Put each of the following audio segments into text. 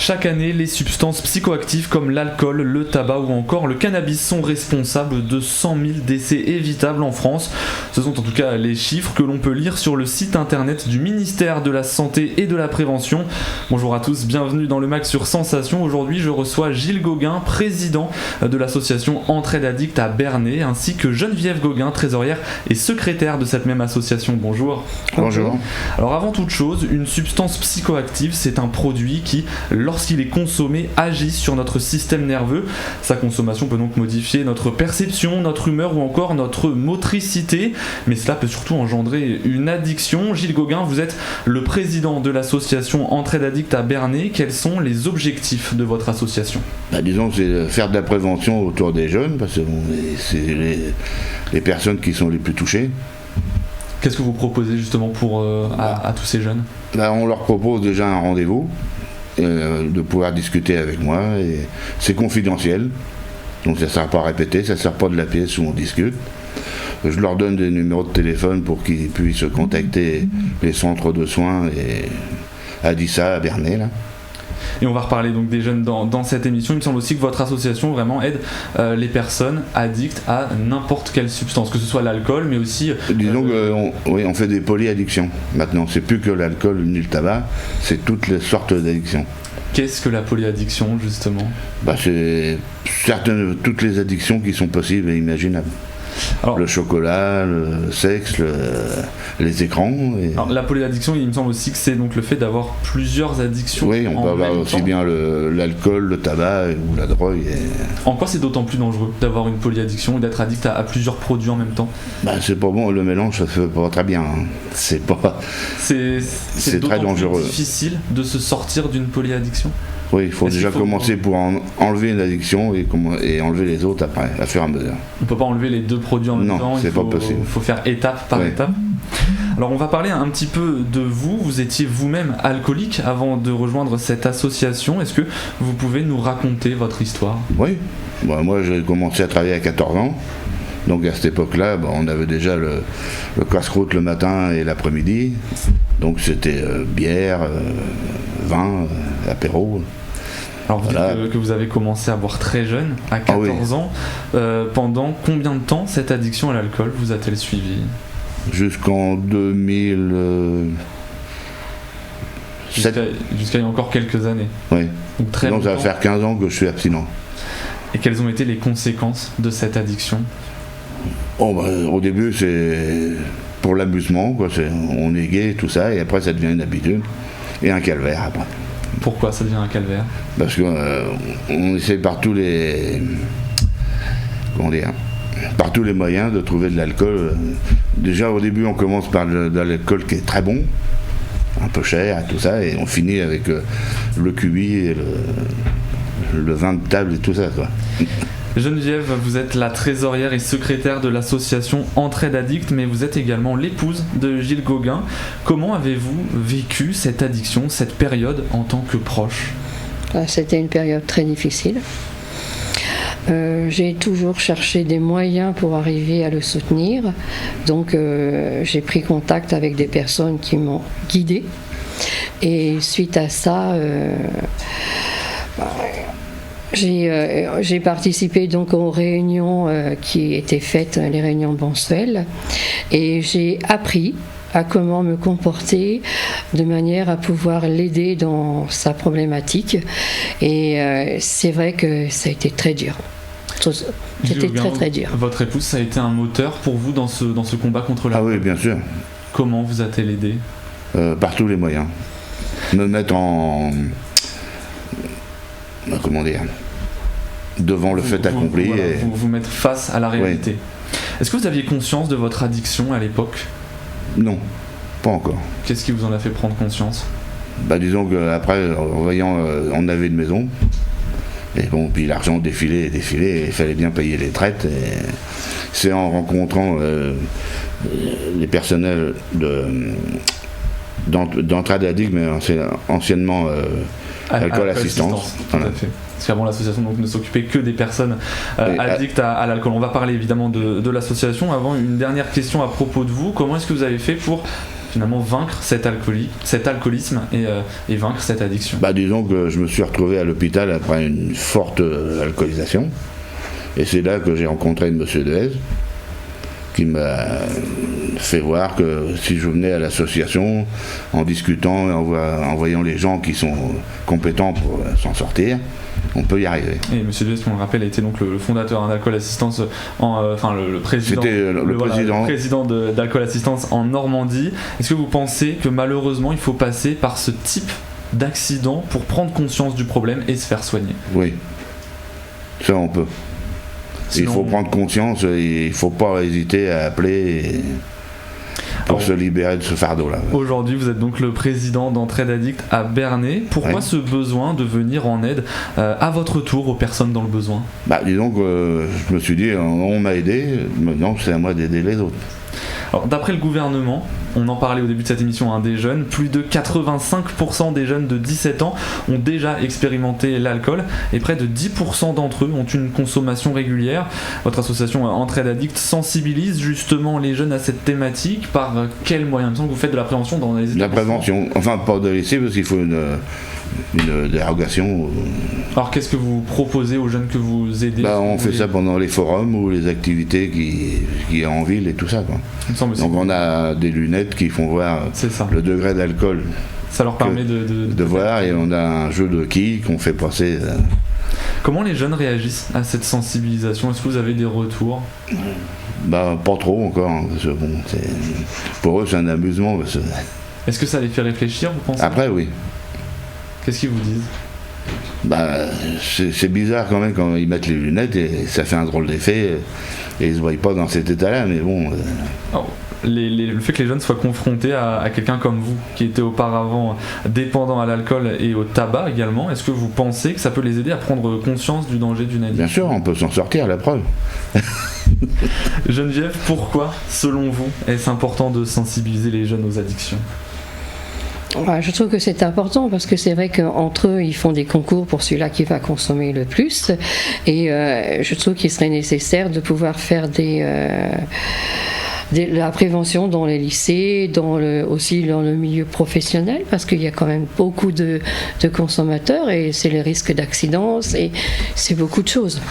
Chaque année, les substances psychoactives comme l'alcool, le tabac ou encore le cannabis sont responsables de 100 000 décès évitables en France. Ce sont en tout cas les chiffres que l'on peut lire sur le site internet du ministère de la Santé et de la Prévention. Bonjour à tous, bienvenue dans le MAC sur Sensation. Aujourd'hui, je reçois Gilles Gauguin, président de l'association Entraide Addict à Bernay, ainsi que Geneviève Gauguin, trésorière et secrétaire de cette même association. Bonjour. Bonjour. Alors avant toute chose, une substance psychoactive, c'est un produit qui, lorsqu'il est consommé, agit sur notre système nerveux. Sa consommation peut donc modifier notre perception, notre humeur ou encore notre motricité, mais cela peut surtout engendrer une addiction. Gilles Gauguin, vous êtes le président de l'association Entraide Addict à Bernay. Quels sont les objectifs de votre association ? Disons que c'est faire de la prévention autour des jeunes, parce que c'est les personnes qui sont les plus touchées. Qu'est-ce que vous proposez justement pour à tous ces jeunes ? On leur propose déjà un rendez-vous, de pouvoir discuter avec moi, et c'est confidentiel, donc ça ne sert pas à répéter, ça ne sert pas de la pièce où on discute. Je leur donne des numéros de téléphone pour qu'ils puissent contacter les centres de soins et à Dissa, à Bernay, là. Et on va reparler donc des jeunes dans cette émission. Il me semble aussi que votre association vraiment aide les personnes addictes à n'importe quelle substance, que ce soit l'alcool, mais aussi... Disons qu'on fait des polyaddictions. Maintenant, c'est plus que l'alcool ni le tabac, c'est toutes les sortes d'addictions. Qu'est-ce que la polyaddiction, justement ? C'est toutes les addictions qui sont possibles et imaginables. Alors, le chocolat, le sexe, les écrans. Alors, la polyaddiction, il me semble aussi que c'est donc le fait d'avoir plusieurs addictions. Oui, on peut avoir aussi bien l'alcool, le tabac ou la drogue. En quoi c'est d'autant plus dangereux d'avoir une polyaddiction et d'être addict à plusieurs produits en même temps ? C'est pas bon, le mélange ça fait pas très bien. Hein. C'est très dangereux. C'est difficile de se sortir d'une polyaddiction ? Oui, il faut déjà commencer pour enlever une addiction et enlever les autres après, à faire à mesure. On ne peut pas enlever les deux produits en même temps. Non, c'est pas possible. Il faut faire étape par étape. Alors on va parler un petit peu de vous. Vous étiez vous-même alcoolique avant de rejoindre cette association. Est-ce que vous pouvez nous raconter votre histoire ? Oui. Moi j'ai commencé à travailler à 14 ans. Donc à cette époque-là, on avait déjà le casse-croûte le matin et l'après-midi. Donc c'était bière, vin, apéro. Alors vous dites que vous avez commencé à boire très jeune, à 14 ans. Pendant combien de temps cette addiction à l'alcool vous a-t-elle suivi ? Jusqu'en 2000... Jusqu'à il y a encore quelques années. Oui. Donc très longtemps. Ça va faire 15 ans que je suis abstinent. Et quelles ont été les conséquences de cette addiction ? Au début, c'est pour l'amusement, quoi. On est gai, tout ça, et après ça devient une habitude et un calvaire après. Pourquoi ça devient un calvaire ? Parce qu'on essaie par tous les moyens de trouver de l'alcool. Déjà au début, on commence par de l'alcool qui est très bon, un peu cher, tout ça, et on finit avec le cubi et le vin de table et tout ça, quoi. Geneviève, vous êtes la trésorière et secrétaire de l'association Entraide Addict, mais vous êtes également l'épouse de Gilles Gauguin. Comment avez-vous vécu cette addiction, cette période en tant que proche ? C'était une période très difficile. J'ai toujours cherché des moyens pour arriver à le soutenir. Donc j'ai pris contact avec des personnes qui m'ont guidée. Et suite à ça... J'ai participé donc aux réunions qui étaient faites, les réunions mensuelles, et j'ai appris à comment me comporter de manière à pouvoir l'aider dans sa problématique. Et c'est vrai que ça a été très dur. C'était très dur. Votre épouse, ça a été un moteur pour vous dans ce combat contre la... Ah oui, bien sûr. Comment vous a-t-elle aidé ? Par tous les moyens. Me mettre devant le fait accompli. Vous mettre face à la réalité. Oui. Est-ce que vous aviez conscience de votre addiction à l'époque ? Non, pas encore. Qu'est-ce qui vous en a fait prendre conscience ? Disons qu'après, en voyant, on avait une maison, et puis l'argent défilait, et il fallait bien payer les traites. Et c'est en rencontrant les personnels d'Entraide Addict, mais anciennement Alcool Assistance. Tout à fait. Parce qu'avant l'association ne s'occupait que des personnes addictes à l'alcool. On va parler évidemment de l'association. Avant, une dernière question à propos de vous. Comment est-ce que vous avez fait pour finalement vaincre cet alcoolisme et vaincre cette addiction? Disons que je me suis retrouvé à l'hôpital après une forte alcoolisation. Et c'est là que j'ai rencontré M. Dehaze, qui m'a fait voir que si je venais à l'association, en discutant et en voyant les gens qui sont compétents pour s'en sortir, on peut y arriver. Et M. Dehaze, on le rappelle, a été donc le fondateur d'Alcool Assistance, le président, c'était le président d'Alcool Assistance en Normandie. Est-ce que vous pensez que malheureusement il faut passer par ce type d'accident pour prendre conscience du problème et se faire soigner? Oui, ça on peut. Sinon, il faut prendre conscience, il ne faut pas hésiter à appeler pour se libérer de ce fardeau-là. Aujourd'hui, vous êtes donc le président d'Entraide Addict à Bernay. Pourquoi ce besoin de venir en aide à votre tour aux personnes dans le besoin? Disons que je me suis dit, on m'a aidé, maintenant c'est à moi d'aider les autres. Alors, d'après le gouvernement, on en parlait au début de cette émission, des jeunes, plus de 85% des jeunes de 17 ans ont déjà expérimenté l'alcool et près de 10% d'entre eux ont une consommation régulière. Votre association Entraide Addict sensibilise justement les jeunes à cette thématique. Par quels moyens? Il me semble que vous faites de la prévention dans les établissements. La prévention, enfin pas de lycée parce qu'il faut une dérogation. Alors qu'est-ce que vous proposez aux jeunes que vous aidez? On fait ça pendant les forums ou les activités qui y a en ville et tout ça, quoi. Donc on a des lunettes qui font voir le degré d'alcool. Ça leur permet de voir, et on a un jeu de quilles qu'on fait passer. Comment les jeunes réagissent à cette sensibilisation? Est-ce que vous avez des retours? Pas trop encore, hein, parce que pour eux c'est un amusement. Est-ce que ça les fait réfléchir, vous pensez? Après, oui. Qu'est-ce qu'ils vous disent? C'est bizarre quand même quand ils mettent les lunettes et ça fait un drôle d'effet et ils se voient pas dans cet état-là, mais bon. Le fait que les jeunes soient confrontés à quelqu'un comme vous, qui était auparavant dépendant à l'alcool et au tabac également, est-ce que vous pensez que ça peut les aider à prendre conscience du danger d'une addiction? Bien sûr, on peut s'en sortir, la preuve. Geneviève, pourquoi, selon vous, est-ce important de sensibiliser les jeunes aux addictions? Je trouve que c'est important parce que c'est vrai qu'entre eux, ils font des concours pour celui-là qui va consommer le plus. Et je trouve qu'il serait nécessaire de pouvoir faire la prévention dans les lycées, aussi dans le milieu professionnel, parce qu'il y a quand même beaucoup de consommateurs et c'est les risques d'accidents, c'est beaucoup de choses.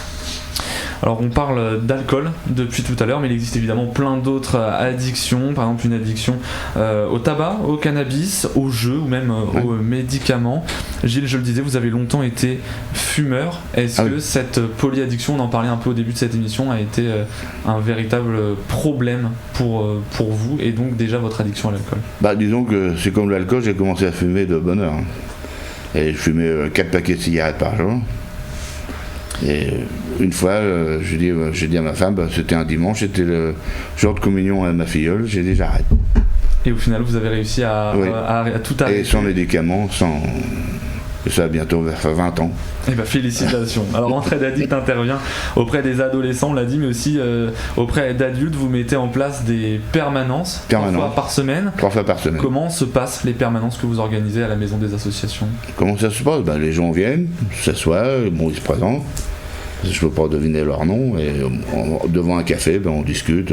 Alors on parle d'alcool depuis tout à l'heure, mais il existe évidemment plein d'autres addictions, par exemple une addiction au tabac, au cannabis, aux jeux ou même aux médicaments. Gilles, je le disais, vous avez longtemps été fumeur. Est-ce que cette polyaddiction, on en parlait un peu au début de cette émission, a été un véritable problème pour vous et donc déjà votre addiction à l'alcool? Disons que c'est comme l'alcool, j'ai commencé à fumer de bonne heure. Et je fumais 4 paquets de cigarettes par jour. Et une fois, j'ai dit à ma femme, c'était un dimanche, c'était le jour de communion à ma filleule, j'ai dit j'arrête. Et au final, vous avez réussi à tout arrêter? Et sans médicaments, ça a bientôt vers 20 ans. Félicitations. Alors Entraide Addict intervient auprès des adolescents, on l'a dit, mais aussi auprès d'adultes. Vous mettez en place des permanences 3 fois par semaine. 3 fois par semaine. Comment se passent les permanences que vous organisez à la maison des associations? Comment ça se passe? Les gens viennent, s'assoient, ils se présentent. Je ne peux pas deviner leur nom, et devant un café, on discute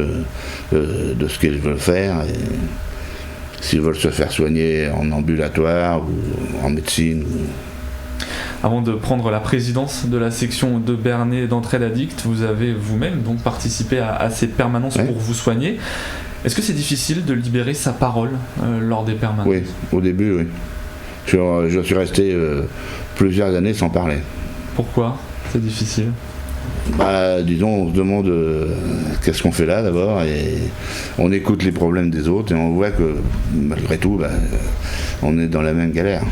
de ce qu'ils veulent faire. Et s'ils veulent se faire soigner en ambulatoire ou en médecine. Avant de prendre la présidence de la section de Bernay d'Entraide Addict, vous avez vous-même donc participé à ces permanences pour vous soigner. Est-ce que c'est difficile de libérer sa parole lors des permanences? Oui, au début, oui. Je suis resté plusieurs années sans parler. Pourquoi c'est difficile? Disons, on se demande qu'est-ce qu'on fait là d'abord, et on écoute les problèmes des autres et on voit que malgré tout, on est dans la même galère.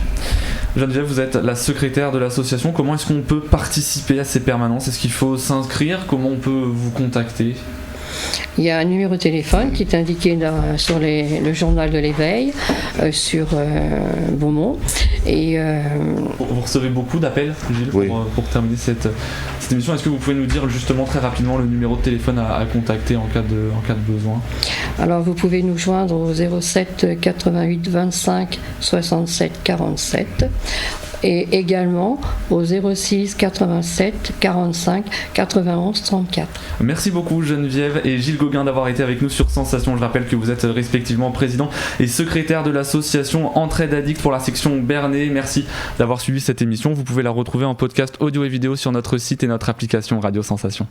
Geneviève, vous êtes la secrétaire de l'association. Comment est-ce qu'on peut participer à ces permanences? Est-ce qu'il faut s'inscrire? Comment on peut vous contacter? Il y a un numéro de téléphone qui est indiqué sur le journal de l'éveil sur Beaumont. Et vous recevez beaucoup d'appels, Gilles, pour terminer cette émission. Est-ce que vous pouvez nous dire justement très rapidement le numéro de téléphone à contacter en cas de besoin? Alors vous pouvez nous joindre au 07 88 25 67 47. et également au 06 87 45 91 34. Merci beaucoup Geneviève et Gilles Gauguin d'avoir été avec nous sur Sensation. Je rappelle que vous êtes respectivement président et secrétaire de l'association Entraide Addict pour la section Bernay. Merci d'avoir suivi cette émission. Vous pouvez la retrouver en podcast audio et vidéo sur notre site et notre application Radio Sensation.